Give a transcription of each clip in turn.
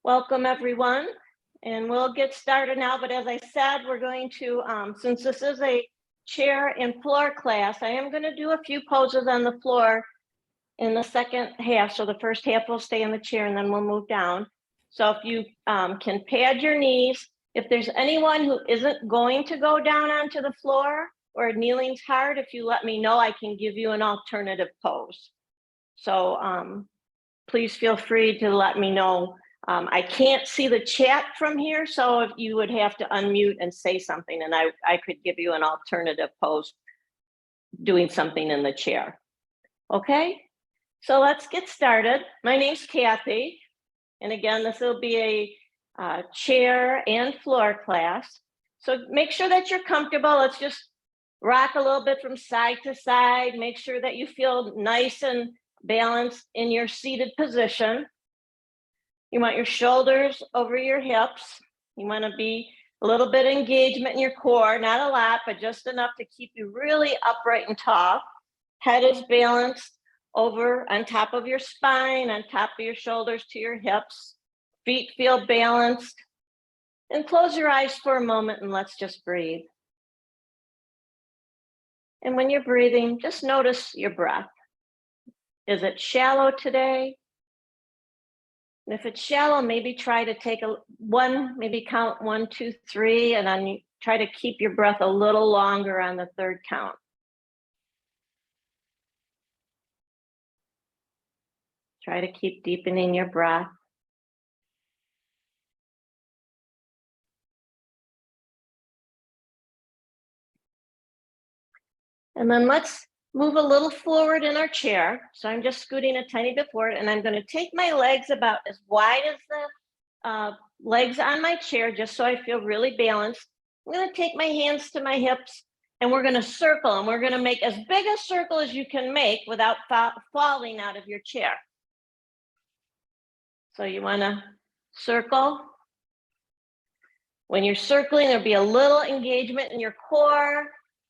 Welcome, everyone, and we'll get started now. But as I said, we're going to, since this is a chair and floor class, I am going to do a few poses on the floor in the second half. So the first half will stay in the chair and then we'll move down. So if you can pad your knees, if there's anyone who isn't going to go down onto the floor or kneeling's hard, if you let me know, I can give you an alternative pose. So please feel free to let me know. I can't see the chat from here, so if you would have to unmute and say something, and I could give you an alternative pose doing something in the chair. Okay, so let's get started. My name's Kathy, and again, this will be a chair and floor class. So make sure that you're comfortable. Let's just rock a little bit from side to side. Make sure that you feel nice and balanced in your seated position. You want your shoulders over your hips. You want to be a little bit of engagement in your core, not a lot, but just enough to keep you really upright and tall. Head is balanced over on top of your spine, on top of your shoulders to your hips. Feet feel balanced. And close your eyes for a moment and let's just breathe. And when you're breathing, just notice your breath. Is it shallow today? And if it's shallow, maybe try to take maybe count 1, 2, 3, and then you try to keep your breath a little longer on the third count. Try to keep deepening your breath. And then let's move a little forward in our chair. So I'm just scooting a tiny bit forward, and I'm going to take my legs about as wide as the legs on my chair, just so I feel really balanced. I'm going to take my hands to my hips, and we're going to circle, and we're going to make as big a circle as you can make without falling out of your chair. So you want to circle. When you're circling, there'll be a little engagement in your core.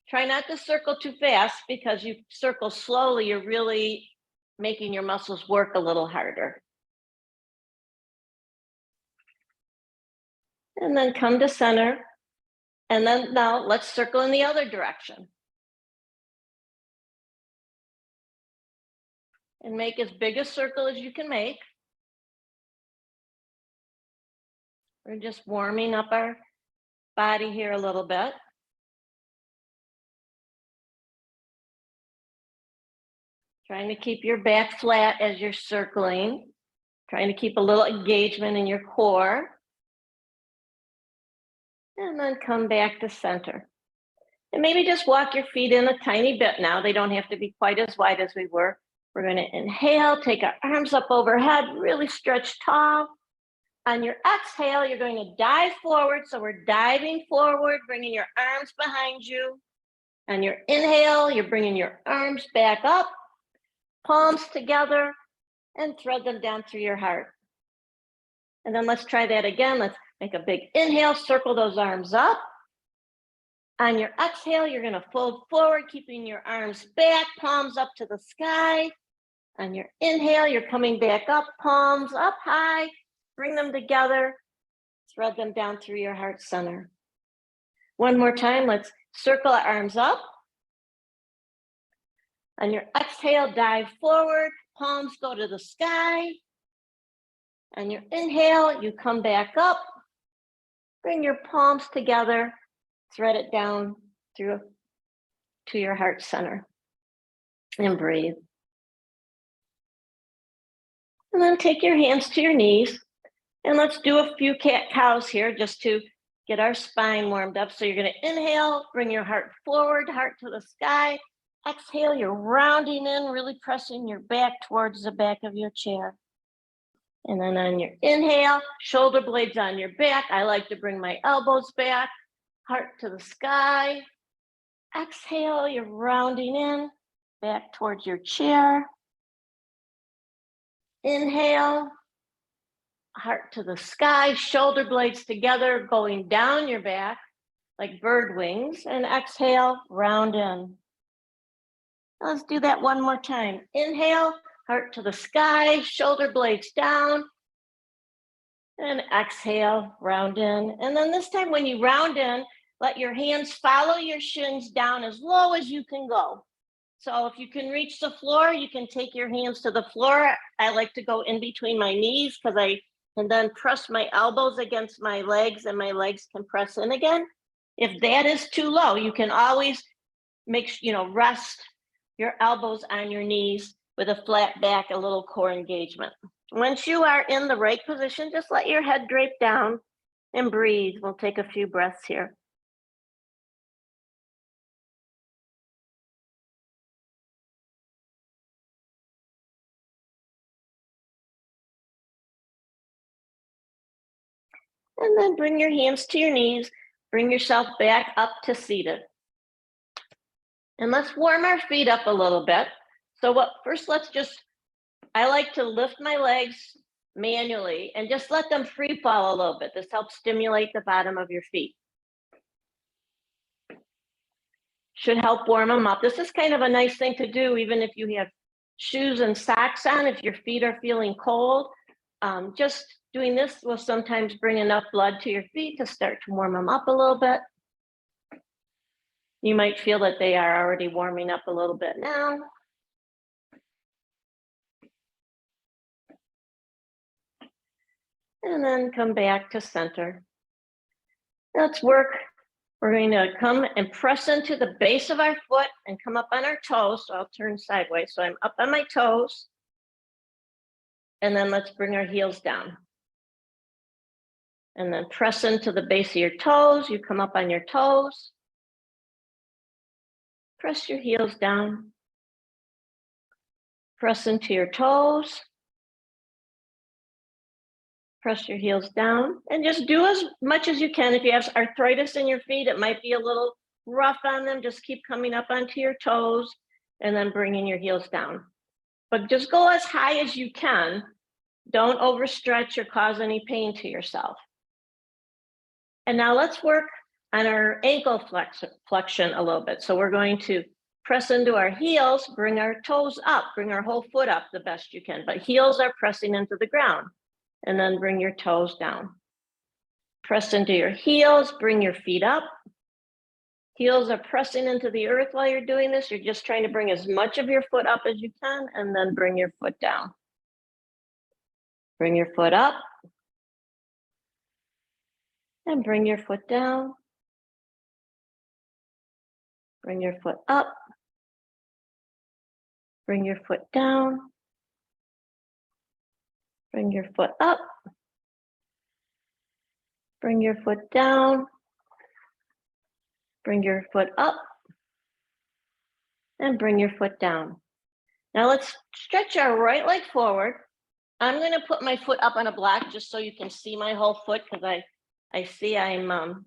Try not to circle too fast, because you circle slowly, you're really making your muscles work a little harder. And then come to center. And then now let's circle in the other direction. And make as big a circle as you can make. We're just warming up our body here a little bit. Trying to keep your back flat as you're circling. Trying to keep a little engagement in your core. And then come back to center. And maybe just walk your feet in a tiny bit now. They don't have to be quite as wide as we were. We're going to inhale, take our arms up overhead, really stretch tall. On your exhale, you're going to dive forward. So we're diving forward, bringing your arms behind you. On your inhale, you're bringing your arms back up. Palms together and thread them down through your heart. And then let's try that again. Let's make a big inhale, circle those arms up. On your exhale, you're going to fold forward, keeping your arms back, palms up to the sky. On your inhale, you're coming back up, palms up high, bring them together, thread them down through your heart center. One more time, let's circle our arms up. On your exhale, dive forward, palms go to the sky. On your inhale, you come back up, bring your palms together, thread it down through to your heart center, and breathe. And then take your hands to your knees, and let's do a few cat-cows here just to get our spine warmed up. So you're going to inhale, bring your heart forward, heart to the sky. Exhale, you're rounding in, really pressing your back towards the back of your chair. And then on your inhale, shoulder blades on your back. I like to bring my elbows back, heart to the sky. Exhale, you're rounding in, back towards your chair. Inhale, heart to the sky, shoulder blades together, going down your back like bird wings. And exhale, round in. Let's do that one more time. Inhale, heart to the sky, shoulder blades down. And exhale, round in. And then this time when you round in, let your hands follow your shins down as low as you can go. So if you can reach the floor, you can take your hands to the floor. I like to go in between my knees because I can then press my elbows against my legs and my legs can press in again. If that is too low, you can always rest your elbows on your knees with a flat back, a little core engagement. Once you are in the right position, just let your head drape down and breathe. We'll take a few breaths here. And then bring your hands to your knees, bring yourself back up to seated. And let's warm our feet up a little bit. So first I like to lift my legs manually and just let them free fall a little bit. This helps stimulate the bottom of your feet. Should help warm them up. This is kind of a nice thing to do, even if you have shoes and socks on, if your feet are feeling cold. Just doing this will sometimes bring enough blood to your feet to start to warm them up a little bit. You might feel that they are already warming up a little bit now. And then come back to center. Let's work. We're going to come and press into the base of our foot and come up on our toes. So I'll turn sideways. So I'm up on my toes. And then let's bring our heels down. And then press into the base of your toes. You come up on your toes. Press your heels down. Press into your toes. Press your heels down and just do as much as you can. If you have arthritis in your feet, it might be a little rough on them. Just keep coming up onto your toes and then bringing your heels down. But just go as high as you can. Don't overstretch or cause any pain to yourself. And now let's work on our ankle flexion a little bit. So we're going to press into our heels, bring our toes up, bring our whole foot up the best you can, but heels are pressing into the ground. And then bring your toes down. Press into your heels, bring your feet up. Heels are pressing into the earth while you're doing this. You're just trying to bring as much of your foot up as you can and then bring your foot down. Bring your foot up and bring your foot down. Bring your foot up. Bring your foot down. Bring your foot up. Bring your foot down. Bring your foot up. And bring your foot down. Now let's stretch our right leg forward. I'm going to put my foot up on a block just so you can see my whole foot because I see I'm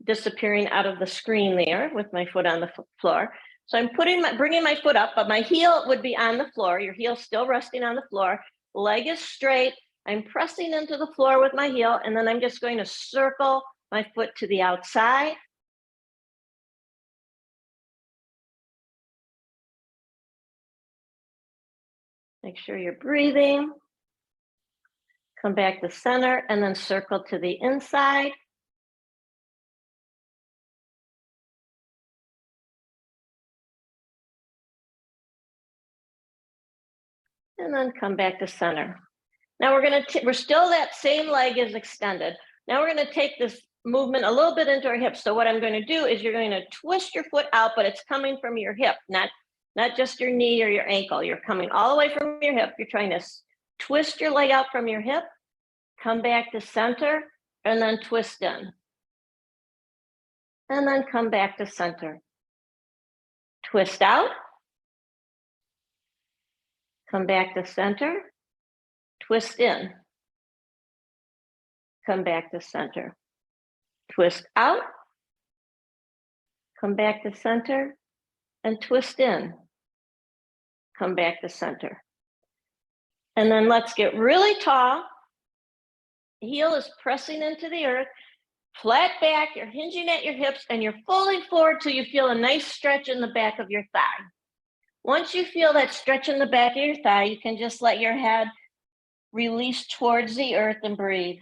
disappearing out of the screen there with my foot on the floor. So I'm bringing my foot up, but my heel would be on the floor. Your heel's still resting on the floor. Leg is straight. I'm pressing into the floor with my heel, and then I'm just going to circle my foot to the outside. Make sure you're breathing. Come back to center, and then circle to the inside. And then come back to center. Now we're still that same leg is extended. Now we're going to take this movement a little bit into our hips. So what I'm going to do is you're going to twist your foot out, but it's coming from your hip, not just your knee or your ankle. You're coming all the way from your hip. You're trying to twist your leg out from your hip, come back to center, and then twist in. And then come back to center. Twist out. Come back to center. Twist in. Come back to center. Twist out. Come back to center and twist in. Come back to center. And then let's get really tall. Heel is pressing into the earth. Flat back, you're hinging at your hips and you're fully forward till you feel a nice stretch in the back of your thigh. Once you feel that stretch in the back of your thigh, you can just let your head release towards the earth and breathe.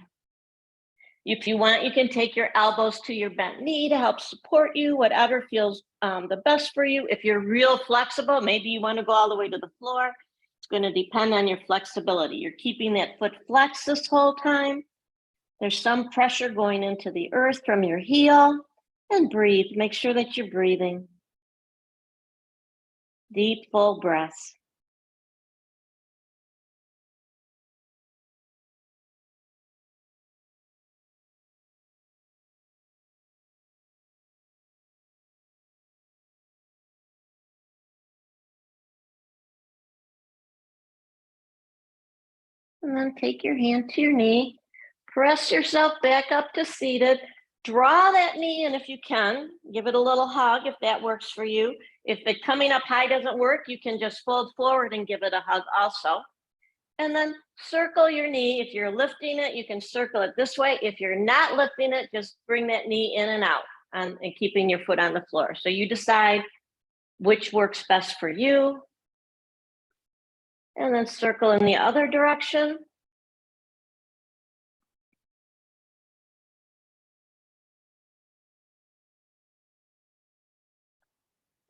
If you want, you can take your elbows to your bent knee to help support you, whatever feels the best for you. If you're real flexible, maybe you want to go all the way to the floor. It's going to depend on your flexibility. You're keeping that foot flexed this whole time. There's some pressure going into the earth from your heel. And breathe. Make sure that you're breathing. Deep, full breaths. And then take your hand to your knee. Press yourself back up to seated. Draw that knee in if you can. Give it a little hug if that works for you. If the coming up high doesn't work, you can just fold forward and give it a hug also. And then circle your knee. If you're lifting it, you can circle it this way. If you're not lifting it, just bring that knee in and out and keeping your foot on the floor. So you decide which works best for you. And then circle in the other direction.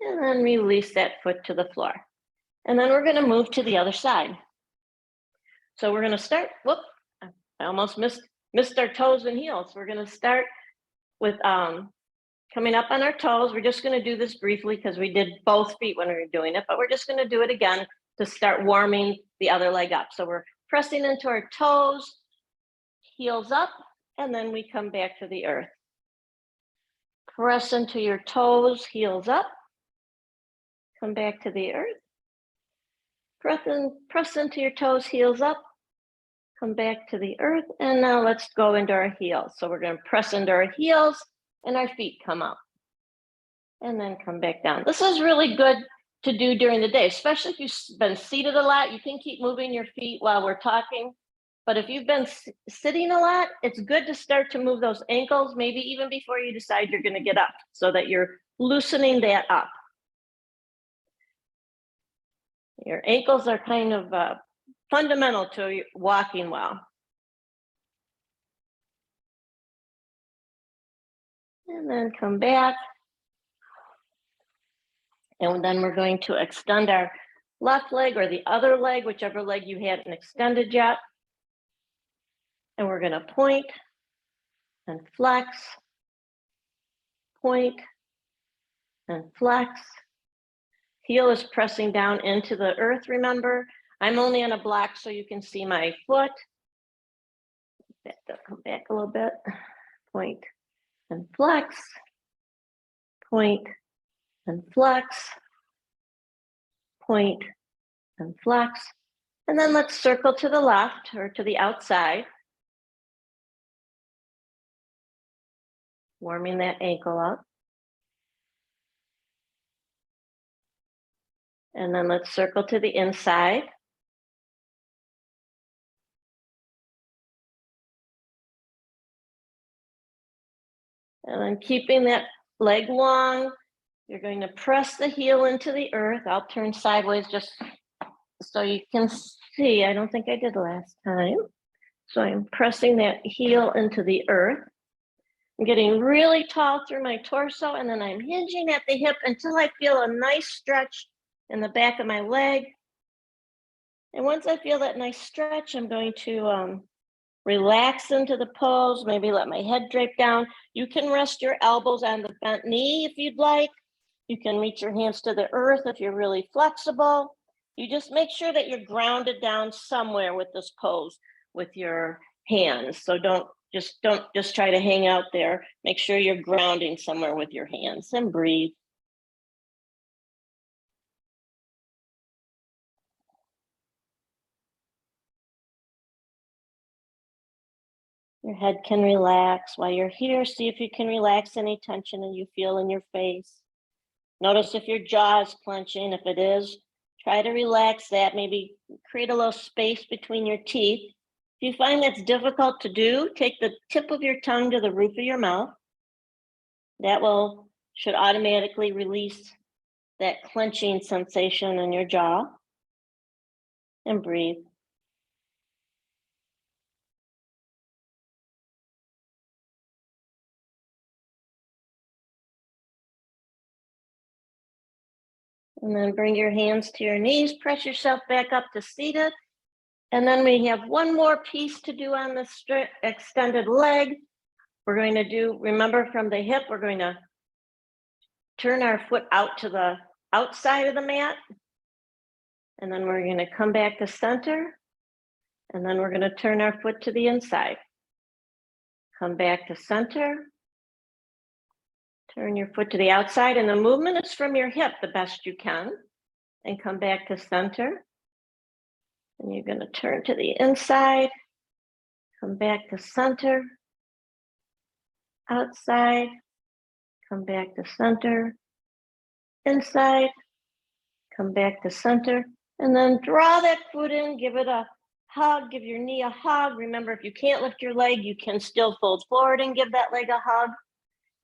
And then release that foot to the floor. And then we're going to move to the other side. So we're going to start, whoop, I almost missed our toes and heels. We're going to start with coming up on our toes. We're just going to do this briefly because we did both feet when we were doing it, but we're just going to do it again to start warming the other leg up. So we're pressing into our toes, heels up, and then we come back to the earth. Press into your toes, heels up, come back to the earth. Press into your toes, heels up, come back to the earth. And now let's go into our heels. So we're going to press into our heels and our feet come up and then come back down. This is really good to do during the day, especially if you've been seated a lot. You can keep moving your feet while we're talking. But if you've been sitting a lot, it's good to start to move those ankles, maybe even before you decide you're going to get up, so that you're loosening that up. Your ankles are kind of fundamental to walking well. And then come back. And then we're going to extend our left leg or the other leg, whichever leg you hadn't extended yet. And we're going to point and flex, point and flex. Heel is pressing down into the earth, remember. I'm only on a block so you can see my foot. Come back a little bit. Point and flex, point and flex, point and flex. And then let's circle to the left or to the outside. Warming that ankle up. And then let's circle to the inside. And then keeping that leg long, you're going to press the heel into the earth. I'll turn sideways just so you can see. I don't think I did last time. So I'm pressing that heel into the earth. I'm getting really tall through my torso, and then I'm hinging at the hip until I feel a nice stretch in the back of my leg. And once I feel that nice stretch, I'm going to relax into the pose, maybe let my head drape down. You can rest your elbows on the bent knee if you'd like. You can reach your hands to the earth if you're really flexible. You just make sure that you're grounded down somewhere with this pose with your hands. So don't just try to hang out there. Make sure you're grounding somewhere with your hands and breathe. Your head can relax while you're here. See if you can relax any tension that you feel in your face. Notice if your jaw is clenching. If it is, try to relax that. Maybe create a little space between your teeth. If you find that's difficult to do, take the tip of your tongue to the roof of your mouth. That should automatically release that clenching sensation in your jaw. And breathe. And then bring your hands to your knees, press yourself back up to seated. And then we have one more piece to do on the extended leg. We're going to do, remember from the hip, we're going to turn our foot out to the outside of the mat. And then we're going to come back to center. And then we're going to turn our foot to the inside. Come back to center. Turn your foot to the outside, and the movement is from your hip the best you can. And come back to center. And you're going to turn to the inside. Come back to center. Outside. Come back to center. Inside. Come back to center. And then draw that foot in, give it a hug, give your knee a hug. Remember, if you can't lift your leg, you can still fold forward and give that leg a hug.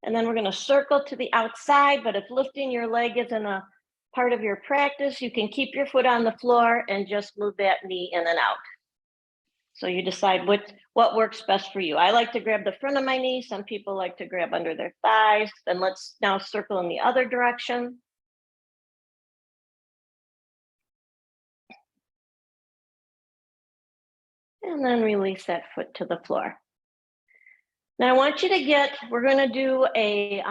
And then we're going to circle to the outside, but if lifting your leg isn't a part of your practice, you can keep your foot on the floor and just move that knee in and out. So you decide what works best for you. I like to grab the front of my knee. Some people like to grab under their thighs. Then let's now circle in the other direction. And then release that foot to the floor. Now I want you to we're going to do a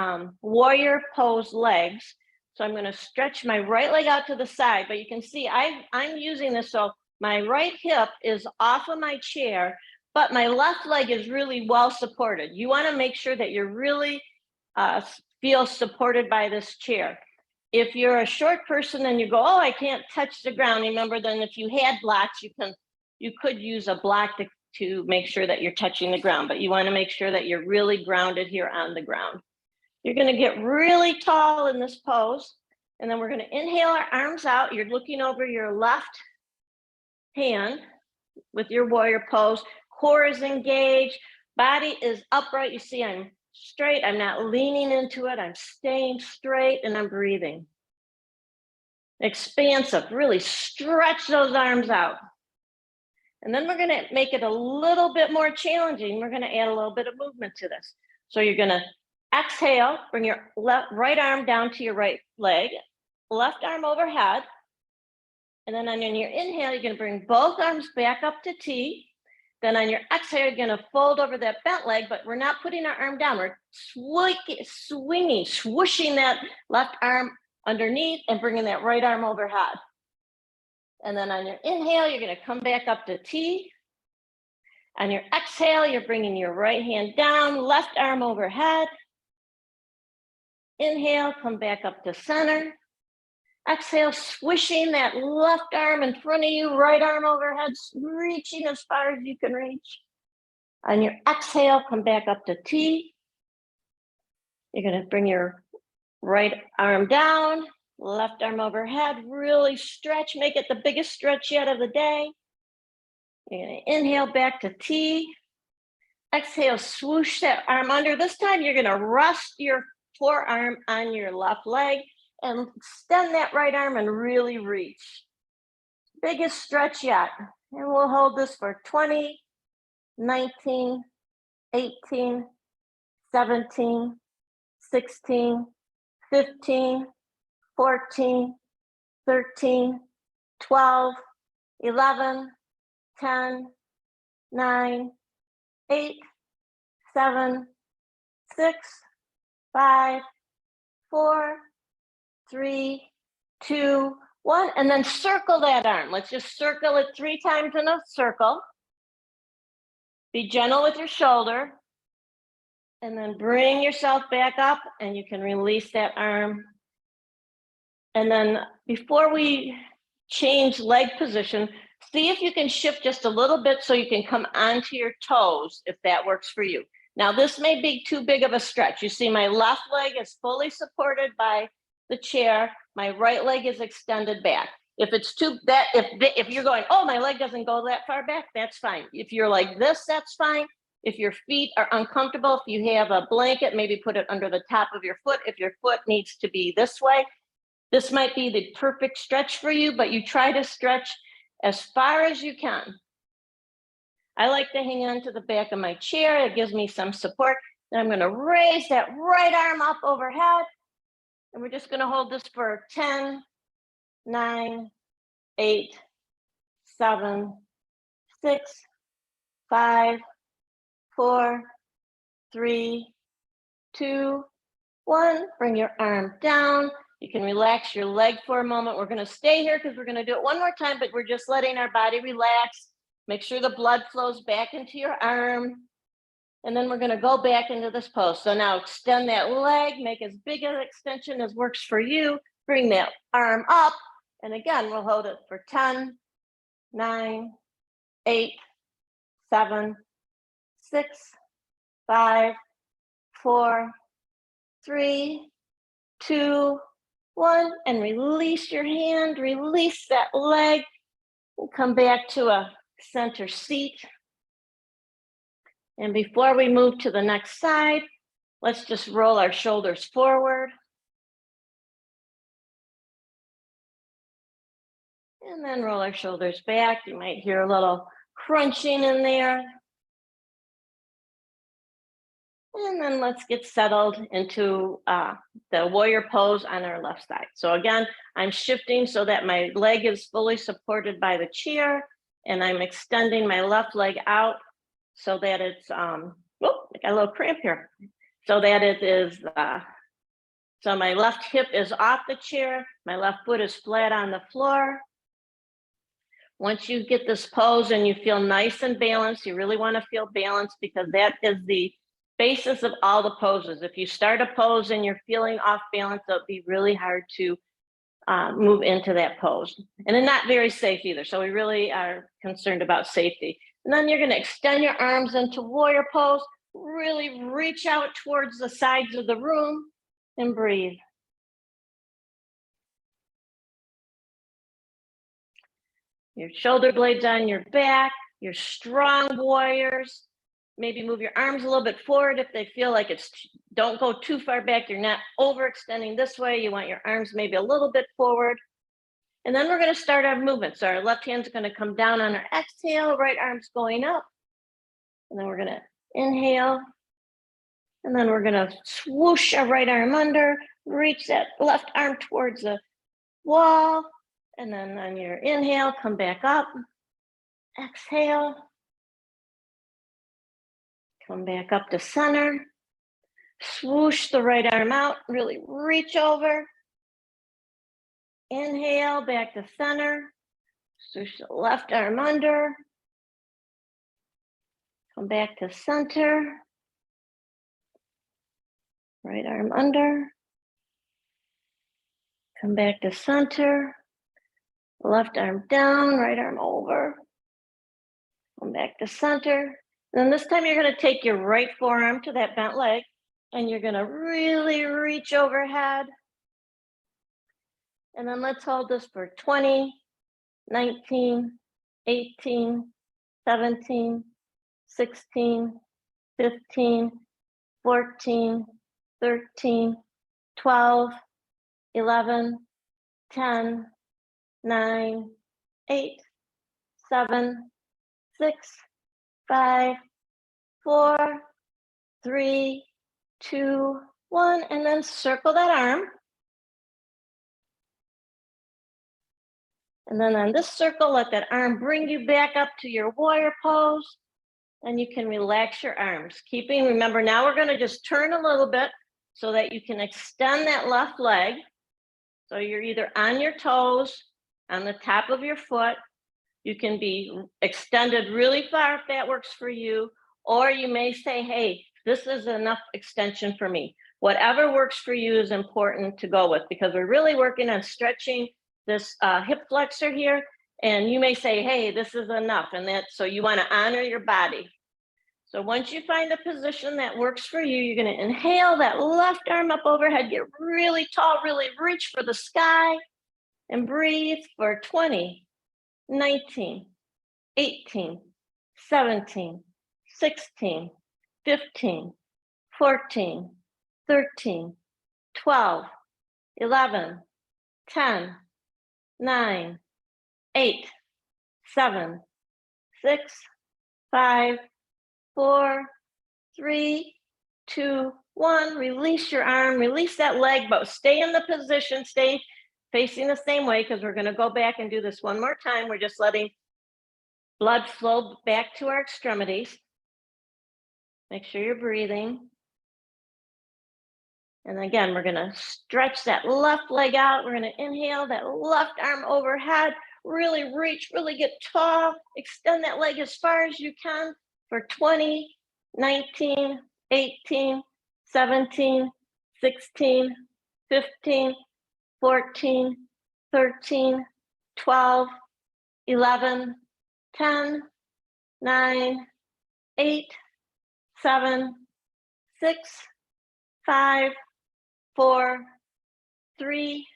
warrior pose legs. So I'm going to stretch my right leg out to the side, but you can see I'm using this so my right hip is off of my chair, but my left leg is really well supported. You want to make sure that you really feel supported by this chair. If you're a short person and you go, oh, I can't touch the ground, remember then if you had blocks, you could use a block to make sure that you're touching the ground, but you want to make sure that you're really grounded here on the ground. You're going to get really tall in this pose, and then we're going to inhale our arms out. You're looking over your left hand with your warrior pose. Core is engaged, body is upright. You see I'm straight, I'm not leaning into it, I'm staying straight, and I'm breathing. Expansive, really stretch those arms out. And then we're going to make it a little bit more challenging. We're going to add a little bit of movement to this. So you're going to exhale, bring your right arm down to your right leg, left arm overhead. And then on your inhale, you're going to bring both arms back up to T. Then on your exhale, you're going to fold over that bent leg, but we're not putting our arm down. We're swinging, swooshing that left arm underneath and bringing that right arm overhead. And then on your inhale, you're going to come back up to T. On your exhale, you're bringing your right hand down, left arm overhead. Inhale, come back up to center. Exhale, swishing that left arm in front of you, right arm overhead, reaching as far as you can reach. On your exhale, come back up to T. You're going to bring your right arm down, left arm overhead, really stretch, make it the biggest stretch yet of the day. You're going to inhale back to T. Exhale, swoosh that arm under. This time you're going to rest your forearm on your left leg and extend that right arm and really reach. Biggest stretch yet. And we'll hold this for 20, 19, 18, 17, 16, 15, 14, 13, 12, 11, 10, 9, 8, 7, 6, 5, 4, 3, 2, 1, and then circle that arm. Let's just circle it 3 times in a circle. Be gentle with your shoulder, and then bring yourself back up, and you can release that arm. And then before we change leg position, see if you can shift just a little bit so you can come onto your toes, if that works for you. Now, this may be too big of a stretch. You see my left leg is fully supported by the chair. My right leg is extended back. If it's if you're going, oh, my leg doesn't go that far back, that's fine. If you're like this, that's fine. If your feet are uncomfortable, if you have a blanket, maybe put it under the top of your foot. If your foot needs to be this way, this might be the perfect stretch for you, but you try to stretch as far as you can. I like to hang on to the back of my chair. It gives me some support. Then I'm going to raise that right arm up overhead. And we're just going to hold this for 10, 9, 8, 7, 6, 5, 4, 3, 2, 1. Bring your arm down. You can relax your leg for a moment. We're going to stay here because we're going to do it one more time, but we're just letting our body relax. Make sure the blood flows back into your arm. And then we're going to go back into this pose. So now extend that leg, make as big an extension as works for you. Bring that arm up. And again, we'll hold it for 10, 9, 8, 7, 6, 5, 4, 3, 2, 1. And release your hand, release that leg. We'll come back to a center seat. And before we move to the next side, let's just roll our shoulders forward. And then roll our shoulders back. You might hear a little crunching in there. And then let's get settled into the warrior pose on our left side. So again, I'm shifting so that my leg is fully supported by the chair, and I'm extending my left leg out so that it's, I got a little cramp here. So that it is, so my left hip is off the chair, my left foot is flat on the floor. Once you get this pose and you feel nice and balanced, you really want to feel balanced because that is the basis of all the poses. If you start a pose and you're feeling off balance, it'll be really hard to move into that pose. And it's not very safe either. So we really are concerned about safety. And then you're going to extend your arms into warrior pose, really reach out towards the sides of the room and breathe. Your shoulder blades on your back, you're strong warriors. Maybe move your arms a little bit forward if they feel like it's, don't go too far back. You're not overextending this way. You want your arms maybe a little bit forward. And then we're going to start our movement. So our left hand's going to come down on our exhale, right arm's going up. And then we're going to inhale. And then we're going to swoosh our right arm under, reach that left arm towards the wall. And then on your inhale, come back up. Exhale. Come back up to center. Swoosh the right arm out, really reach over. Inhale, back to center. Swoosh the left arm under. Come back to center. Right arm under. Come back to center. Left arm down, right arm over. Come back to center. And then this time you're going to take your right forearm to that bent leg and you're going to really reach overhead. And then let's hold this for 20, 19, 18, 17, 16, 15, 14, 13, 12, 11, 10, 9, 8, 7, 6, 5, 4, 3, 2, 1, and then circle that arm. And then on this circle, let that arm bring you back up to your warrior pose. And you can relax your arms. Remember, now we're going to just turn a little bit so that you can extend that left leg. So you're either on your toes, on the top of your foot. You can be extended really far if that works for you. Or you may say, hey, this is enough extension for me. Whatever works for you is important to go with because we're really working on stretching this hip flexor here. And you may say, hey, this is enough. And so you want to honor your body. So once you find a position that works for you, you're going to inhale that left arm up overhead, get really tall, really reach for the sky and breathe for 20, 19, 18, 17, 16, 15, 14, 13, 12, 11, 10, 9, 8, 7, 6, 5, 4, 3, 2, 1. Release your arm, release that leg, but stay in the position, stay facing the same way because we're going to go back and do this one more time. We're just letting blood flow back to our extremities. Make sure you're breathing. And again, we're going to stretch that left leg out. We're going to inhale that left arm overhead. Really reach, really get tall. Extend that leg as far as you can for 20, 19, 18, 17, 16, 15, 14, 13, 12, 11, 10, 9, 8, 7, 6, 5, 4, 3,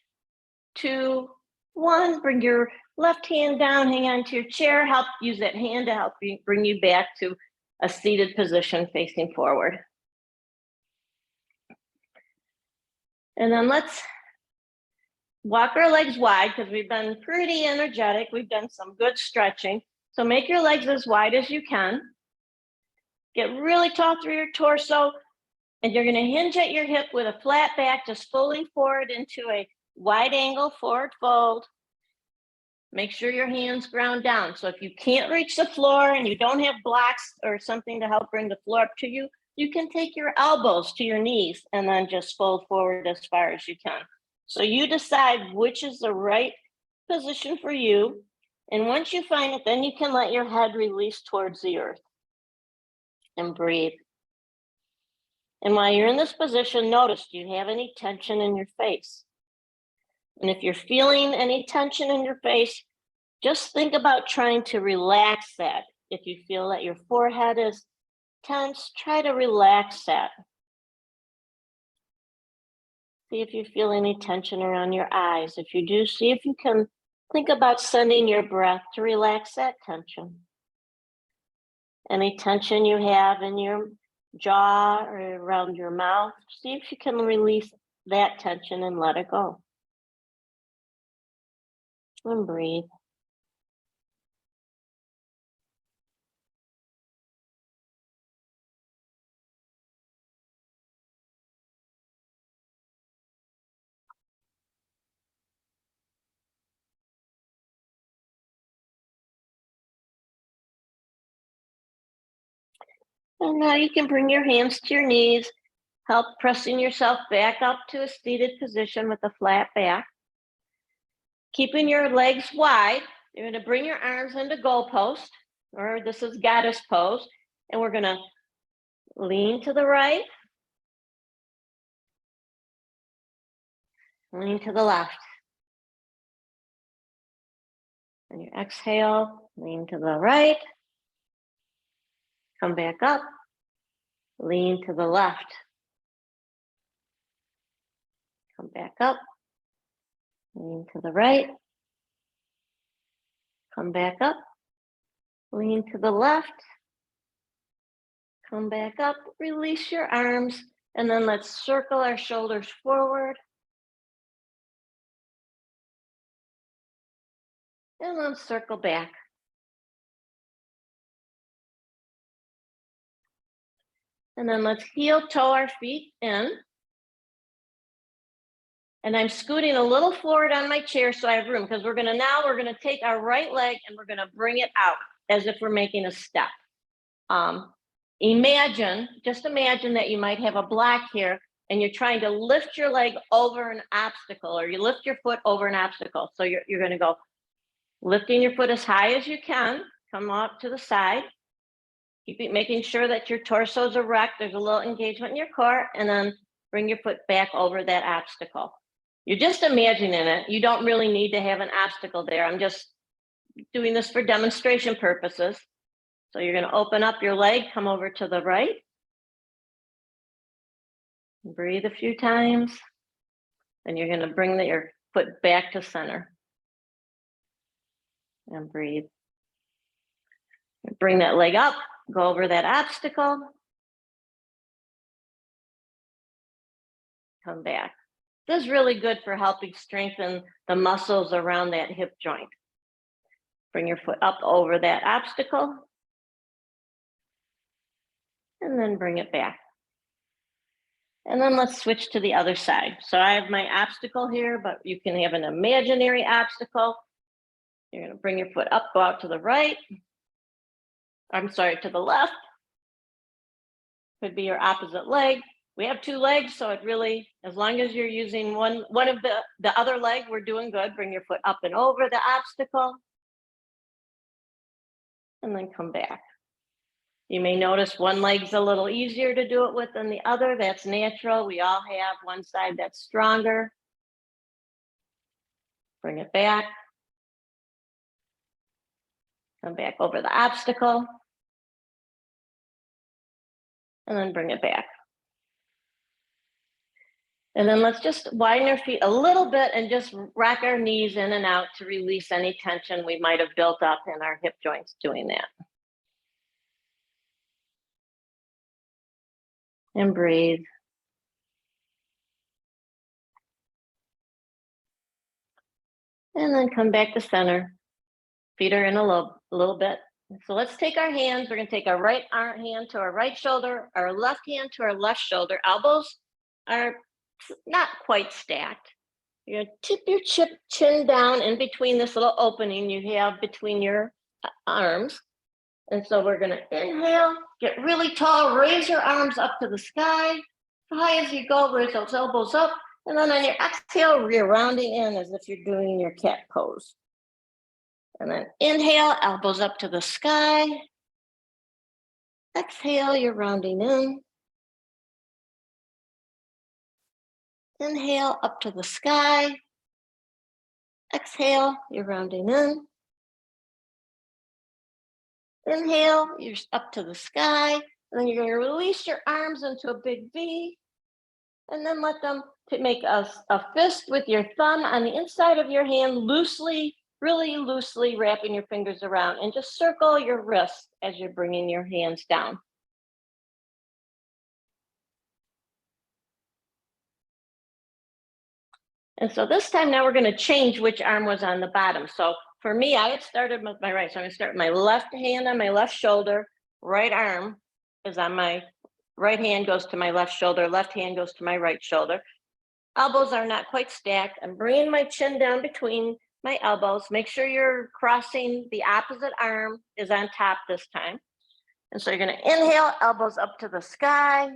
2, 1. Bring your left hand down, hang on to your chair, use that hand to help you bring you back to a seated position facing forward. And then let's walk our legs wide because we've been pretty energetic. We've done some good stretching. So make your legs as wide as you can. Get really tall through your torso, and you're going to hinge at your hip with a flat back, just fully forward into a wide angle forward fold. Make sure your hands ground down. So if you can't reach the floor and you don't have blocks or something to help bring the floor up to you, you can take your elbows to your knees and then just fold forward as far as you can. So you decide which is the right position for you. And once you find it, then you can let your head release towards the earth and breathe. And while you're in this position, notice, do you have any tension in your face? And if you're feeling any tension in your face, just think about trying to relax that. If you feel that your forehead is tense, try to relax that. See if you feel any tension around your eyes. If you do, see if you can think about sending your breath to relax that tension. Any tension you have in your jaw or around your mouth, see if you can release that tension and let it go. And breathe. And now you can bring your hands to your knees, help pressing yourself back up to a seated position with a flat back. Keeping your legs wide, you're going to bring your arms into goalpost, or this is goddess pose, and we're going to lean to the right, lean to the left. And you exhale, lean to the right, come back up, lean to the left, come back up, lean to the right, come back up, lean to the left, come back up, release your arms, and then let's circle our shoulders forward. And then circle back. And then let's heel toe our feet in. And I'm scooting a little forward on my chair so I have room, because we're gonna take our right leg and we're gonna bring it out as if we're making a step. Just imagine that you might have a block here and you're trying to lift your leg over an obstacle, or you lift your foot over an obstacle. So you're gonna go lifting your foot as high as you can, come up to the side. Keep making sure that your torso is erect, there's a little engagement in your core, and then bring your foot back over that obstacle. You're just imagining it. You don't really need to have an obstacle there. I'm just doing this for demonstration purposes. So you're going to open up your leg, come over to the right. Breathe a few times. Then you're going to bring your foot back to center. And breathe. Bring that leg up, go over that obstacle. Come back. This is really good for helping strengthen the muscles around that hip joint. Bring your foot up over that obstacle. And then bring it back. And then let's switch to the other side. So I have my obstacle here, but you can have an imaginary obstacle. You're gonna bring your foot up, go out to the right. I'm sorry, to the left. Could be your opposite leg. We have two legs, so it really, as long as you're using one of the other leg, we're doing good. Bring your foot up and over the obstacle. And then come back. You may notice one leg's a little easier to do it with than the other. That's natural. We all have one side that's stronger. Bring it back. Come back over the obstacle. And then bring it back. And then let's just widen our feet a little bit and just rock our knees in and out to release any tension we might have built up in our hip joints doing that. And breathe. And then come back to center. Feet are in a little bit. So let's take our hands. We're going to take our right hand to our right shoulder, our left hand to our left shoulder. Elbows are not quite stacked. You're going to tip your chin down in between this little opening you have between your arms. And so we're going to inhale, get really tall, raise your arms up to the sky. As high as you go, raise those elbows up. And then on your exhale, you're rounding in as if you're doing your cat pose. And then inhale, elbows up to the sky. Exhale, you're rounding in. Inhale, up to the sky. Exhale, you're rounding in. Inhale, you're up to the sky. And then you're going to release your arms into a big V. And then let them make a fist with your thumb on the inside of your hand, loosely, really loosely wrapping your fingers around, and just circle your wrists as you're bringing your hands down. And so this time now we're going to change which arm was on the bottom. So for me, I had started with my right. So I'm going to start with my left hand on my left shoulder, right arm is on my right hand goes to my left shoulder, left hand goes to my right shoulder. Elbows are not quite stacked. I'm bringing my chin down between my elbows. Make sure you're crossing the opposite arm is on top this time. And so you're going to inhale, elbows up to the sky,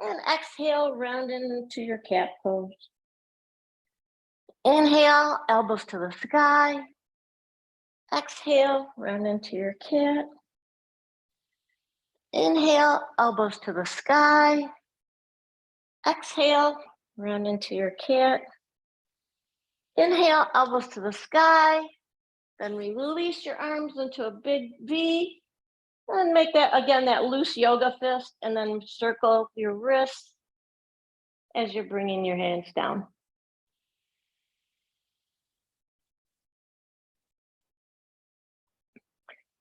and exhale, round into your cat pose. Inhale, elbows to the sky. Exhale, round into your cat. Inhale, elbows to the sky. Exhale, round into your cat. Inhale, elbows to the sky. Then release your arms into a big V. And make that, again, that loose yoga fist. And then circle your wrists as you're bringing your hands down.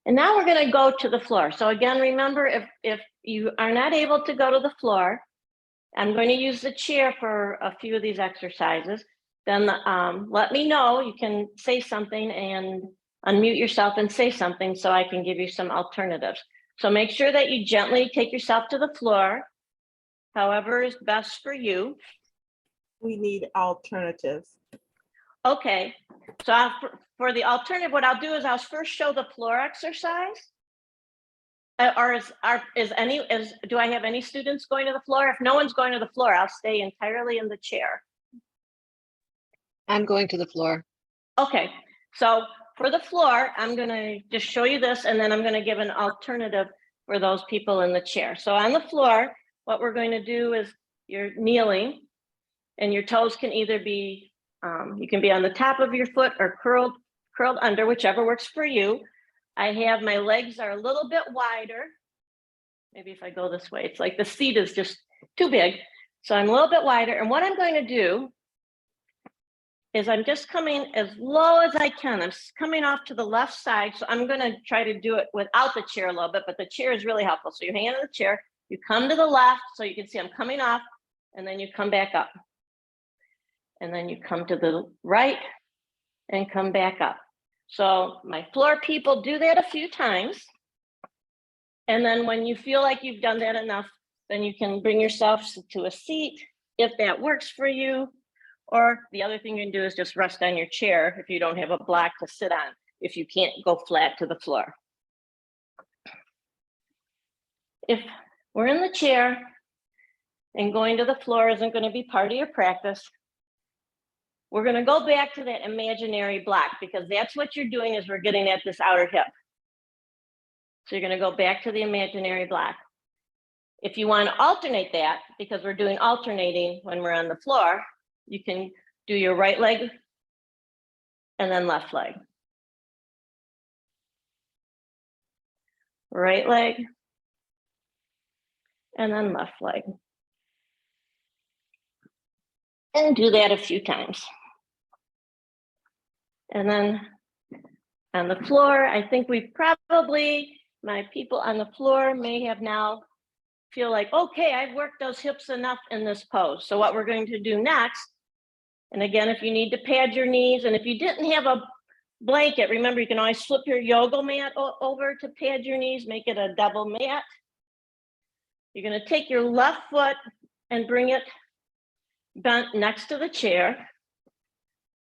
And now we're going to go to the floor. So again, remember, if you are not able to go to the floor, I'm going to use the chair for a few of these exercises. Then let me know. You can say something and unmute yourself and say something so I can give you some alternatives. So make sure that you gently take yourself to the floor, however is best for you. We need alternatives. Okay, so for the alternative, what I'll do is I'll first show the floor exercise. Do I have any students going to the floor? If no one's going to the floor, I'll stay entirely in the chair. I'm going to the floor. Okay, so for the floor, I'm gonna just show you this and then I'm gonna give an alternative for those people in the chair. So on the floor, what we're going to do is you're kneeling and your toes can either be, you can be on the top of your foot or curled under, whichever works for you. I have my legs are a little bit wider. Maybe if I go this way, it's like the seat is just too big. So I'm a little bit wider. And what I'm going to do is I'm just coming as low as I can. I'm coming off to the left side. So I'm going to try to do it without the chair a little bit, but the chair is really helpful. So you hang on the chair, you come to the left, so you can see I'm coming off, and then you come back up. And then you come to the right and come back up. So my floor people do that a few times. And then when you feel like you've done that enough, then you can bring yourself to a seat if that works for you. Or the other thing you can do is just rest on your chair if you don't have a block to sit on, if you can't go flat to the floor. If we're in the chair and going to the floor isn't going to be part of your practice, we're going to go back to that imaginary block, because that's what you're doing, is we're getting at this outer hip. So you're going to go back to the imaginary block. If you want to alternate that, because we're doing alternating when we're on the floor, you can do your right leg and then left leg. Right leg and then left leg. And do that a few times. And then on the floor, I think we probably, my people on the floor may have now feel like, okay, I've worked those hips enough in this pose. So what we're going to do next, and again, if you need to pad your knees, and if you didn't have a blanket, remember, you can always flip your yoga mat over to pad your knees, make it a double mat. You're going to take your left foot and bring it bent next to the chair.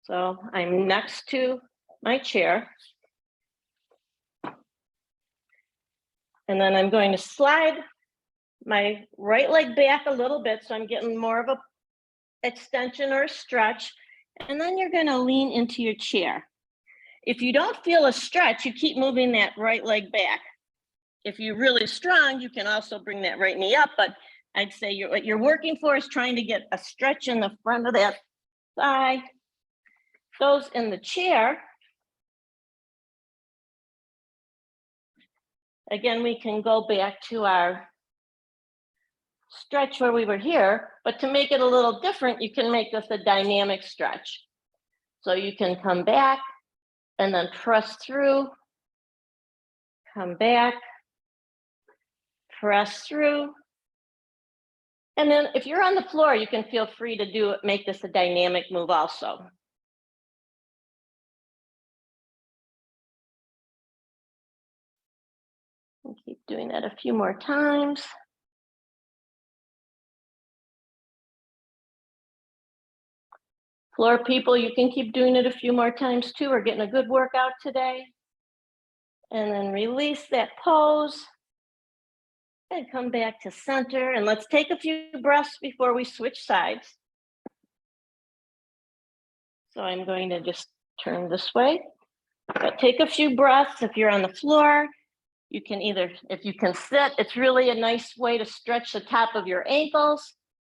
So I'm next to my chair. And then I'm going to slide my right leg back a little bit, so I'm getting more of a extension or a stretch. And then you're going to lean into your chair. If you don't feel a stretch, you keep moving that right leg back. If you're really strong, you can also bring that right knee up, but I'd say what you're working for is trying to get a stretch in the front of that thigh. Those in the chair, again, we can go back to our stretch where we were here, but to make it a little different, you can make this a dynamic stretch. So you can come back and then press through, come back, press through. And then if you're on the floor, you can feel free to do it, make this a dynamic move also. And keep doing that a few more times. Floor people, you can keep doing it a few more times too. We're getting a good workout today. And then release that pose. And come back to center, and let's take a few breaths before we switch sides. So I'm going to just turn this way, but take a few breaths. If you're on the floor, you can either, if you can sit, it's really a nice way to stretch the top of your ankles.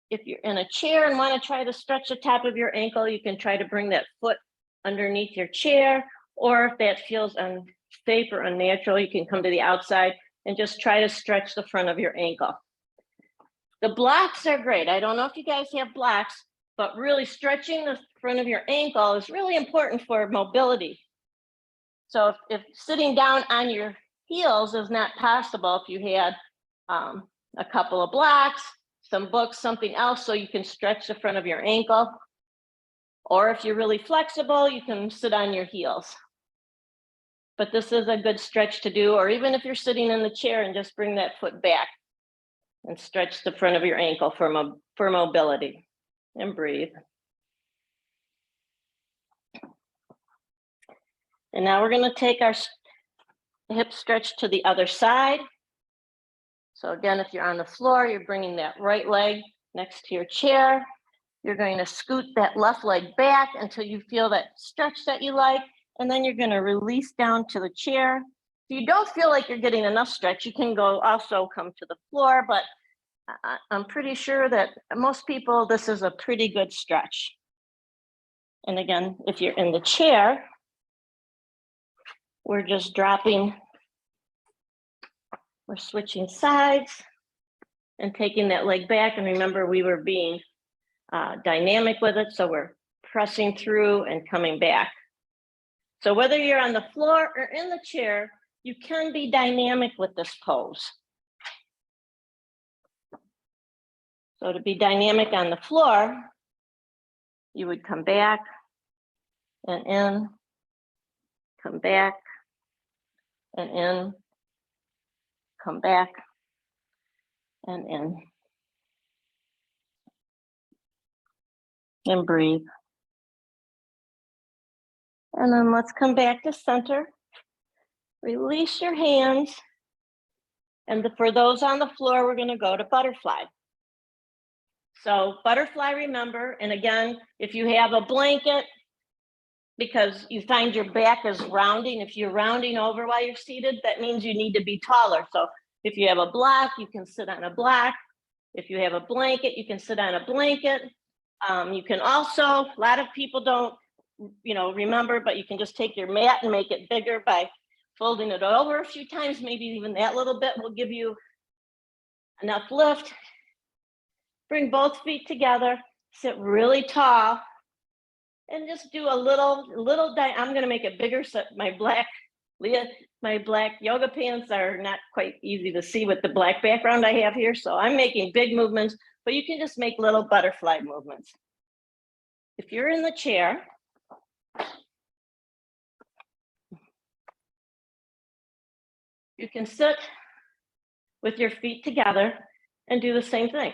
If you're in a chair and want to try to stretch the top of your ankle, you can try to bring that foot underneath your chair, or if that feels unsafe or unnatural, you can come to the outside and just try to stretch the front of your ankle. The blocks are great. I don't know if you guys have blocks, but really stretching the front of your ankle is really important for mobility. So if sitting down on your heels is not possible, if you had a couple of blocks, some books, something else, so you can stretch the front of your ankle. Or if you're really flexible, you can sit on your heels. But this is a good stretch to do, or even if you're sitting in the chair and just bring that foot back and stretch the front of your ankle for mobility, and breathe. And now we're going to take our hip stretch to the other side. So again, if you're on the floor, you're bringing that right leg next to your chair. You're going to scoot that left leg back until you feel that stretch that you like. And then you're going to release down to the chair. If you don't feel like you're getting enough stretch, you can also come to the floor, but I'm pretty sure that most people, this is a pretty good stretch. And again, if you're in the chair, we're just dropping, we're switching sides and taking that leg back. And remember, we were being dynamic with it, so we're pressing through and coming back. So whether you're on the floor or in the chair, you can be dynamic with this pose. So to be dynamic on the floor, you would come back and in, come back and in, come back and in. And breathe. And then let's come back to center. Release your hands. And for those on the floor, we're going to go to butterfly. So butterfly, remember, and again, if you have a blanket, because you find your back is rounding, if you're rounding over while you're seated, that means you need to be taller. So if you have a block, you can sit on a block. If you have a blanket, you can sit on a blanket. You can also, a lot of people don't, remember, but you can just take your mat and make it bigger by folding it over a few times. Maybe even that little bit will give you enough lift. Bring both feet together, sit really tall, and just do a little, I'm going to make it bigger so my black yoga pants are not quite easy to see with the black background I have here. So I'm making big movements, but you can just make little butterfly movements. If you're in the chair, you can sit with your feet together and do the same thing.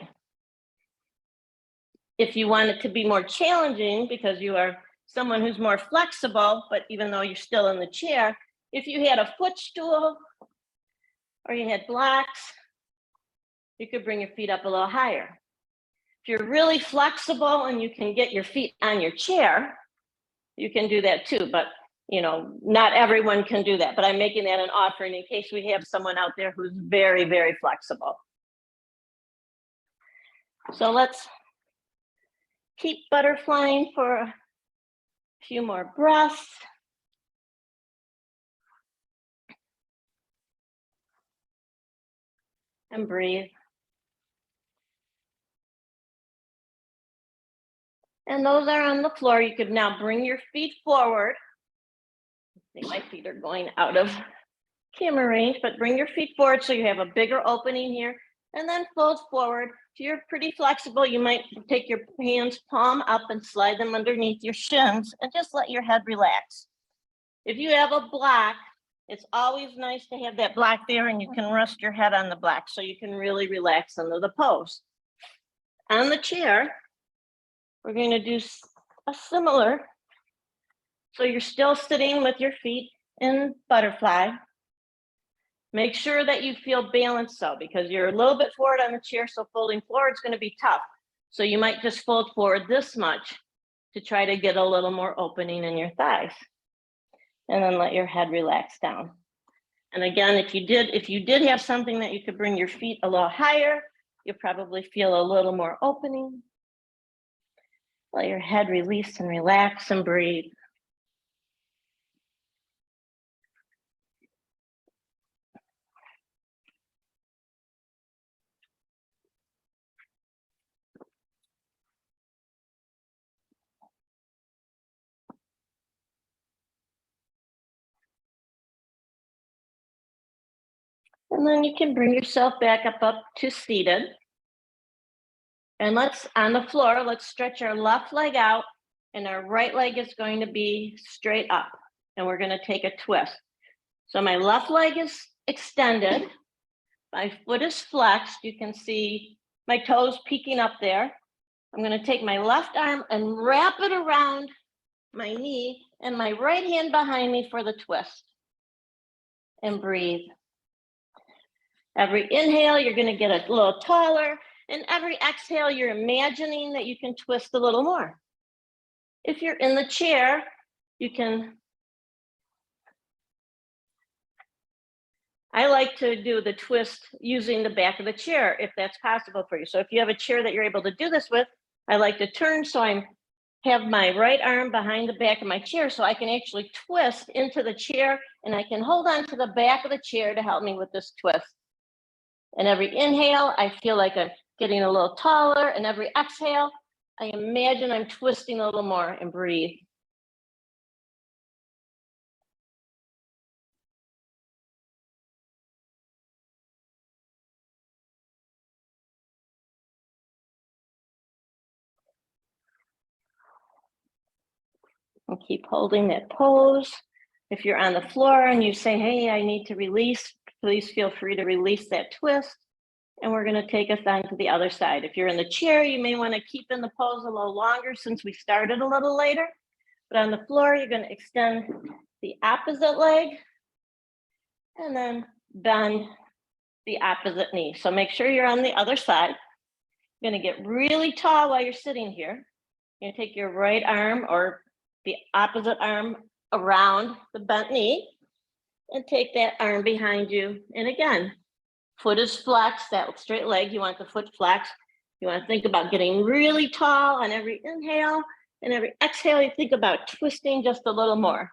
If you want it to be more challenging because you are someone who's more flexible, but even though you're still in the chair, if you had a footstool or you had blocks, you could bring your feet up a little higher. If you're really flexible and you can get your feet on your chair, you can do that too, but not everyone can do that, but I'm making that an offering in case we have someone out there who's very, very flexible. So let's keep butterflying for a few more breaths. And breathe. And those are on the floor. You could now bring your feet forward. I think my feet are going out of camera range, but bring your feet forward so you have a bigger opening here, and then fold forward. If you're pretty flexible, you might take your hands palm up and slide them underneath your shins and just let your head relax. If you have a block, it's always nice to have that block there and you can rest your head on the block so you can really relax under the pose. On the chair, we're going to do a similar. So you're still sitting with your feet in butterfly. Make sure that you feel balanced though, because you're a little bit forward on the chair, so folding forward is going to be tough. So you might just fold forward this much to try to get a little more opening in your thighs. And then let your head relax down. And again, if you did have something that you could bring your feet a little higher, you'll probably feel a little more opening. Let your head release and relax and breathe. And then you can bring yourself back up to seated. And on the floor, let's stretch our left leg out and our right leg is going to be straight up. And we're going to take a twist. So my left leg is extended. My foot is flexed. You can see my toes peeking up there. I'm going to take my left arm and wrap it around my knee and my right hand behind me for the twist. And breathe. Every inhale, you're going to get a little taller. And every exhale, you're imagining that you can twist a little more. If you're in the chair, you can. I like to do the twist using the back of the chair, if that's possible for you. So if you have a chair that you're able to do this with, I like to turn so I have my right arm behind the back of my chair so I can actually twist into the chair and I can hold on to the back of the chair to help me with this twist. And every inhale, I feel like I'm getting a little taller, and every exhale, I imagine I'm twisting a little more and breathe. And keep holding that pose. If you're on the floor and you say, hey, I need to release, please feel free to release that twist. and we're gonna take us on to the other side. If you're in the chair, you may wanna keep in the pose a little longer since we started a little later. But on the floor, you're gonna extend the opposite leg and then bend the opposite knee. So make sure you're on the other side. You're gonna get really tall while you're sitting here. You're gonna take your right arm or the opposite arm around the bent knee and take that arm behind you. And again, foot is flexed, that straight leg, you want the foot flexed. You want to think about getting really tall on every inhale, and every exhale, you think about twisting just a little more.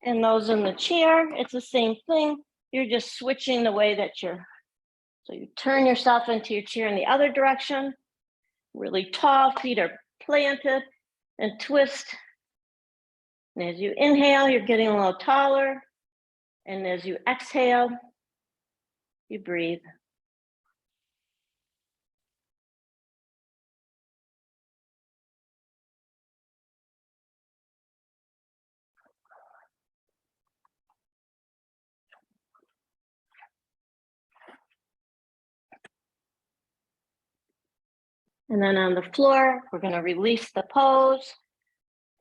And those in the chair, it's the same thing. You're just switching the way that so you turn yourself into your chair in the other direction, really tall, feet are planted, and twist. And as you inhale, you're getting a little taller. And as you exhale, you breathe. And then on the floor, we're going to release the pose.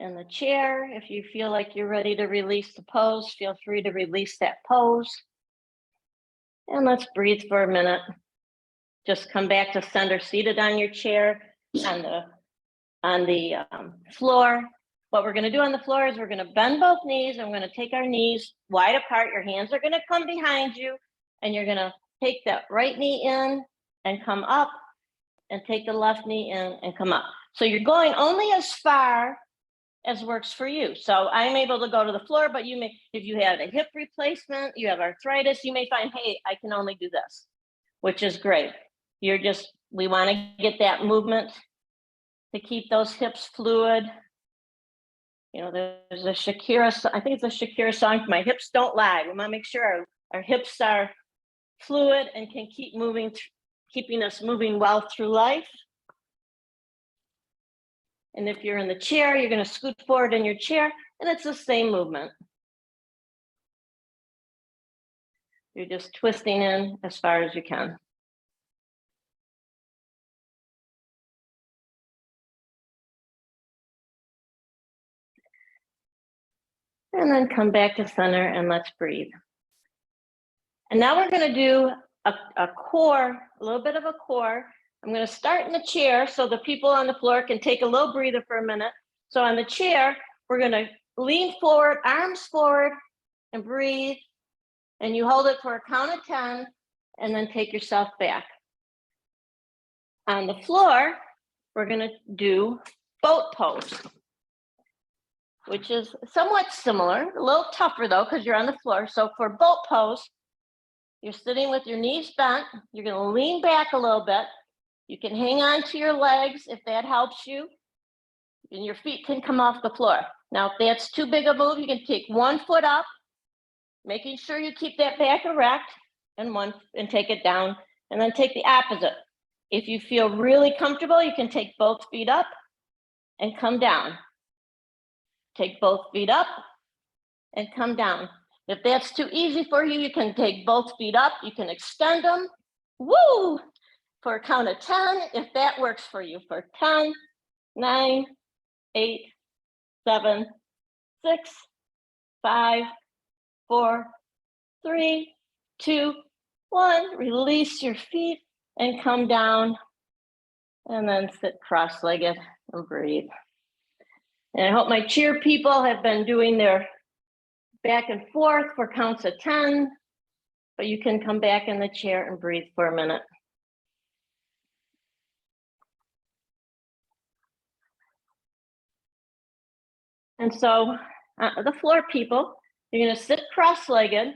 In the chair, if you feel like you're ready to release the pose, feel free to release that pose. And let's breathe for a minute. Just come back to center, seated on your chair, on the floor. What we're going to do on the floor is we're going to bend both knees, and we're going to take our knees wide apart. Your hands are going to come behind you, and you're going to take that right knee in and come up, and take the left knee in and come up. So you're going only as far as works for you. So I'm able to go to the floor, but you may, if you had a hip replacement, you have arthritis, you may find, hey, I can only do this, which is great. We want to get that movement to keep those hips fluid. You know, there's a Shakira, I think it's a Shakira song, My Hips Don't Lie. We want to make sure our hips are fluid and can keep moving, keeping us moving well through life. And if you're in the chair, you're going to scoot forward in your chair, and it's the same movement. You're just twisting in as far as you can. And then come back to center and let's breathe. And now we're going to do a core, a little bit of a core. I'm going to start in the chair so the people on the floor can take a little breather for a minute. So on the chair, we're going to lean forward, arms forward, and breathe. And you hold it for a count of 10, and then take yourself back. On the floor, we're going to do boat pose, which is somewhat similar, a little tougher though, because you're on the floor. So for boat pose, you're sitting with your knees bent. You're going to lean back a little bit. You can hang on to your legs if that helps you, and your feet can come off the floor. Now, if that's too big a move, you can take one foot up, making sure you keep that back erect, and take it down, and then take the opposite. If you feel really comfortable, you can take both feet up and come down. Take both feet up and come down. If that's too easy for you, you can take both feet up, you can extend them, woo, for a count of 10, if that works for you, for 10, 9, 8, 7, 6, 5, 4, 3, 2, 1. Release your feet and come down, and then sit cross-legged and breathe. And I hope my cheer people have been doing their back and forth for counts of 10, but you can come back in the chair and breathe for a minute. And so the floor people, you're going to sit cross-legged.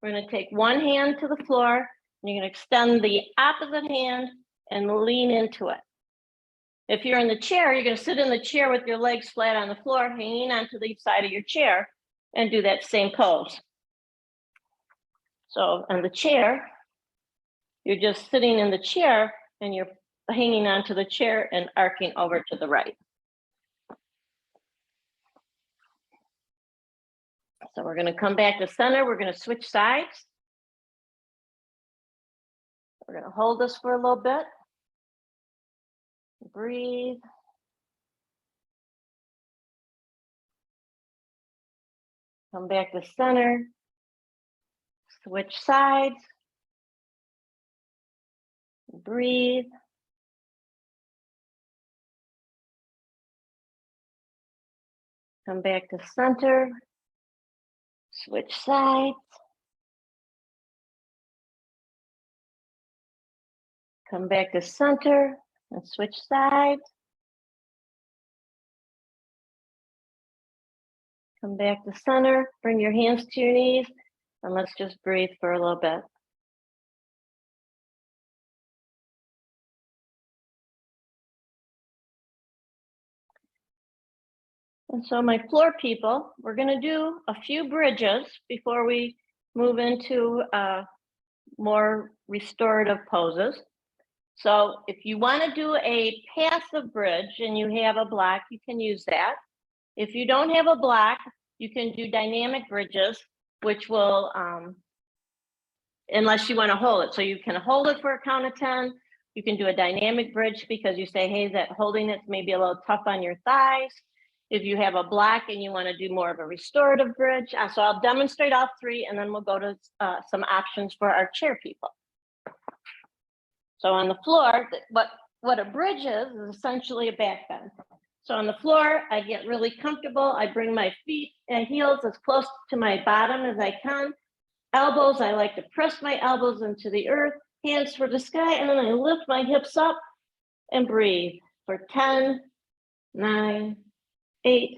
We're going to take one hand to the floor, and you're going to extend the opposite hand and lean into it. If you're in the chair, you're going to sit in the chair with your legs flat on the floor, hanging onto the side of your chair, and do that same pose. So on the chair, you're just sitting in the chair, and you're hanging onto the chair and arcing over to the right. So we're going to come back to center. We're going to switch sides. We're going to hold this for a little bit. Breathe. Come back to center. Switch sides. Breathe. Come back to center. Switch sides. Come back to center and switch sides. Come back to center, bring your hands to your knees, and let's just breathe for a little bit. And so my floor people, we're gonna do a few bridges before we move into more restorative poses. So if you wanna do a passive bridge and you have a block, you can use that. If you don't have a block, you can do dynamic bridges, which will, unless you want to hold it. So you can hold it for a count of 10. You can do a dynamic bridge because you say, hey, that holding it's maybe a little tough on your thighs. If you have a block and you want to do more of a restorative bridge. So I'll demonstrate all three and then we'll go to some options for our chair people. So on the floor, what a bridge is essentially a back bend. So on the floor, I get really comfortable. I bring my feet and heels as close to my bottom as I can. Elbows, I like to press my elbows into the earth, hands for the sky, and then I lift my hips up and breathe for 10, 9, 8,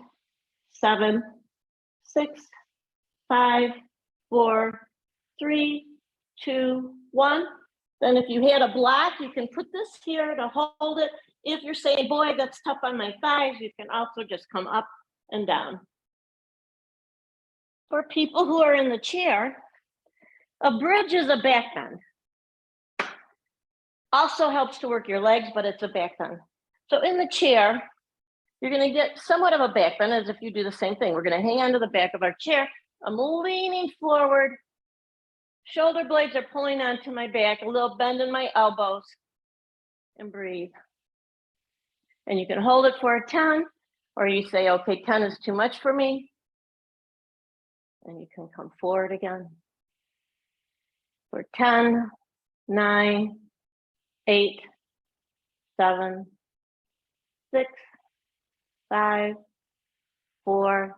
7, 6, 5, 4, 3, 2, 1. Then if you had a block, you can put this here to hold it. If you're saying, boy, that's tough on my thighs, you can also just come up and down. For people who are in the chair, a bridge is a back bend. Also helps to work your legs, but it's a back bend. So in the chair, you're gonna get somewhat of a back bend as if you do the same thing. We're gonna hang on to the back of our chair. I'm leaning forward. Shoulder blades are pulling onto my back, a little bend in my elbows, and breathe. And you can hold it for a 10, or you say, okay, 10 is too much for me. And you can come forward again. For 10, 9, 8, 7, 6, 5, 4,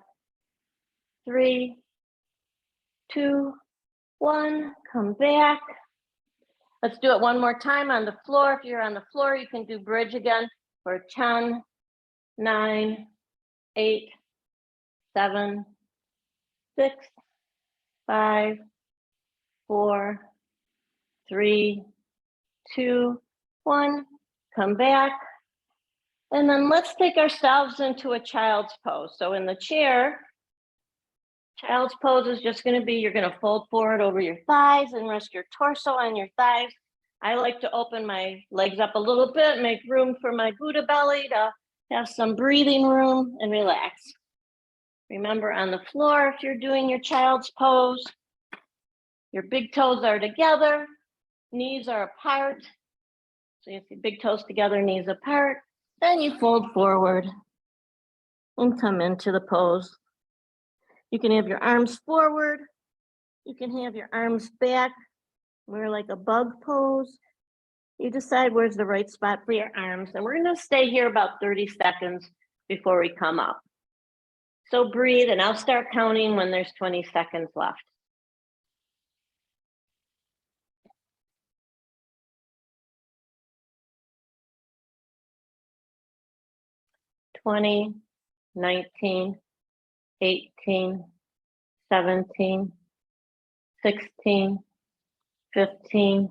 3, 2, 1, come back. Let's do it one more time on the floor. If you're on the floor, you can do bridge again for 10, 9, 8, 7, 6, 5, 4, 3, 2, 1, come back. And then let's take ourselves into a child's pose. So in the chair, child's pose is just going to be, you're going to fold forward over your thighs and rest your torso on your thighs. I like to open my legs up a little bit, make room for my Buddha belly to have some breathing room and relax. Remember on the floor, if you're doing your child's pose, your big toes are together, knees are apart. So you see big toes together, knees apart. Then you fold forward and come into the pose. You can have your arms forward. You can have your arms back. We're like a bug pose. You decide where's the right spot for your arms. And we're going to stay here about 30 seconds before we come up. So breathe, and I'll start counting when there's 20 seconds left. 20, 19, 18, 17, 16, 15,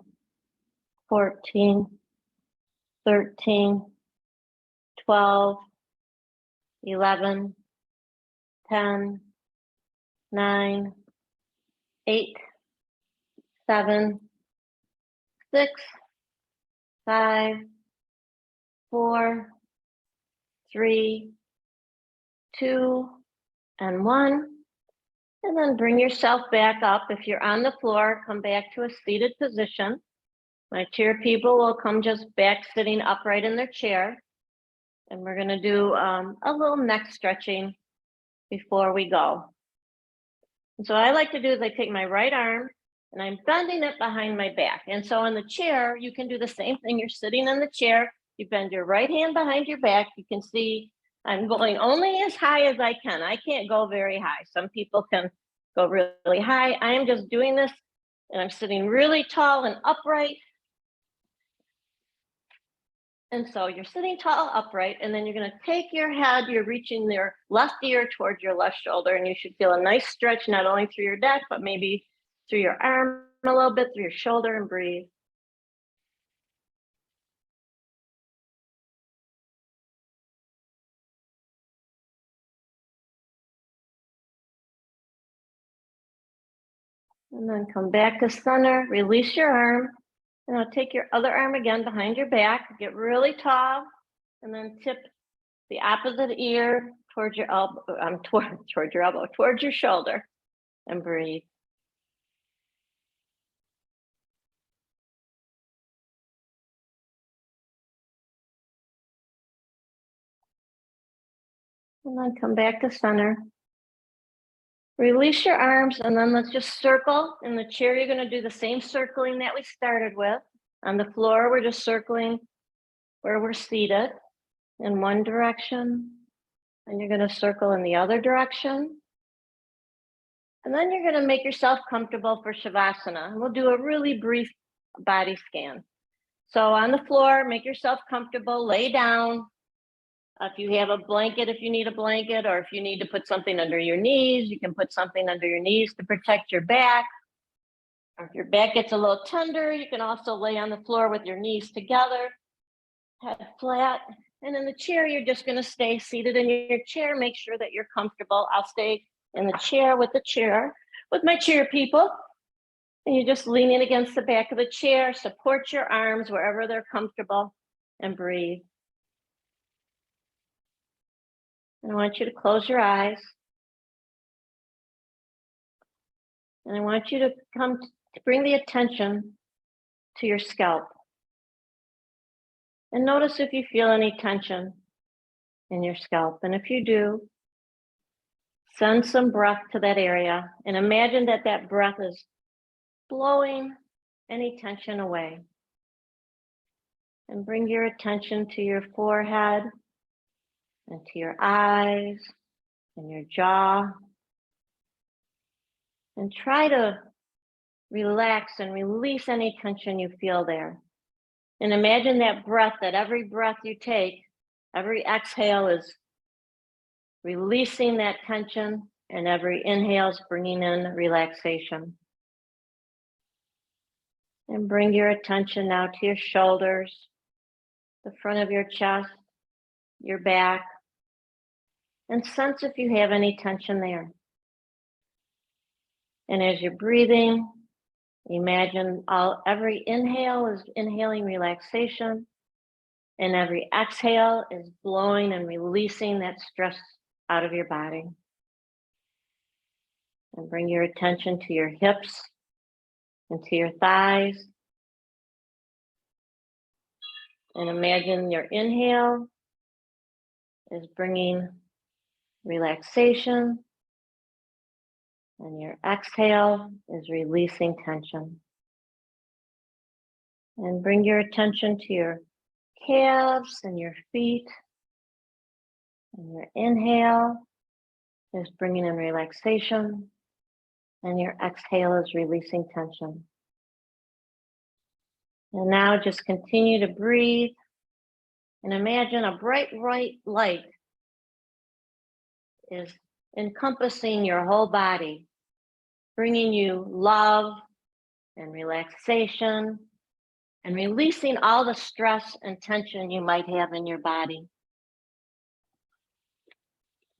14, 13, 12, 11, 10, 9, 8, 7, 6, 5, 4, 3, 2, and 1. And then bring yourself back up. If you're on the floor, come back to a seated position. My chair people will come just back sitting upright in their chair. And we're gonna do a little neck stretching before we go. And so what I like to do is I take my right arm and I'm bending it behind my back. And so in the chair, you can do the same thing. You're sitting in the chair, you bend your right hand behind your back. You can see I'm going only as high as I can. I can't go very high. Some people can go really high. I am just doing this and I'm sitting really tall and upright. And so you're sitting tall, upright, and then you're gonna take your head, you're reaching your left ear towards your left shoulder, and you should feel a nice stretch, not only through your neck, but maybe through your arm a little bit, through your shoulder, and breathe. And then come back to center, release your arm, and I'll take your other arm again behind your back, get really tall, and then tip the opposite ear towards your elbow, towards your shoulder, and breathe. And then come back to center. Release your arms and then let's just circle. In the chair, you're gonna do the same circling that we started with. On the floor, we're just circling where we're seated in one direction. And you're gonna circle in the other direction. And then you're gonna make yourself comfortable for Shavasana. And we'll do a really brief body scan. So on the floor, make yourself comfortable, lay down. If you have a blanket, if you need a blanket, or if you need to put something under your knees, you can put something under your knees to protect your back. Or if your back gets a little tender, you can also lay on the floor with your knees together, head flat. And in the chair, you're just gonna stay seated in your chair. Make sure that you're comfortable. I'll stay in the chair with my chair people. And you're just leaning against the back of the chair, support your arms wherever they're comfortable, and breathe. And I want you to close your eyes. And I want you to bring the attention to your scalp. And notice if you feel any tension in your scalp. And if you do, send some breath to that area and imagine that that breath is blowing any tension away. And bring your attention to your forehead and to your eyes and your jaw. And try to relax and release any tension you feel there. And imagine that breath, that every breath you take, every exhale is releasing that tension, and every inhale is bringing in relaxation. And bring your attention now to your shoulders, the front of your chest, your back, and sense if you have any tension there. And as you're breathing, imagine every inhale is inhaling relaxation, and every exhale is blowing and releasing that stress out of your body. And bring your attention to your hips and to your thighs. And imagine your inhale is bringing relaxation, and your exhale is releasing tension. And bring your attention to your calves and your feet. And your inhale is bringing in relaxation, and your exhale is releasing tension. And now just continue to breathe and imagine a bright white light is encompassing your whole body, bringing you love and relaxation and releasing all the stress and tension you might have in your body.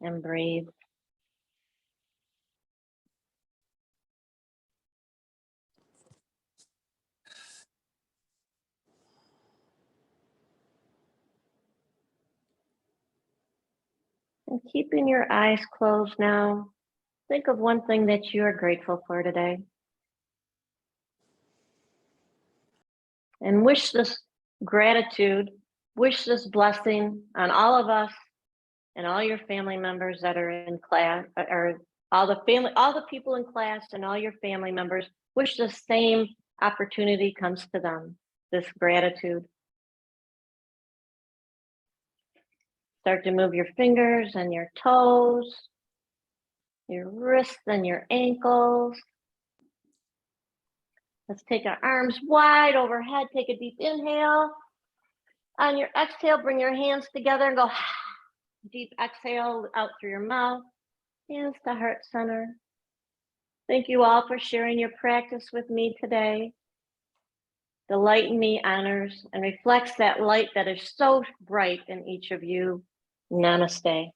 And breathe. And keeping your eyes closed now, think of one thing that you are grateful for today. and wish this gratitude, wish this blessing on all of us and all your family members that are in class, or all the people in class and all your family members. Wish the same opportunity comes to them, this gratitude. Start to move your fingers and your toes, your wrists and your ankles. Let's take our arms wide overhead. Take a deep inhale. On your exhale, bring your hands together and go deep exhale out through your mouth. Hands to heart center. Thank you all for sharing your practice with me today. The light in me honors and reflects that light that is so bright in each of you. Namaste.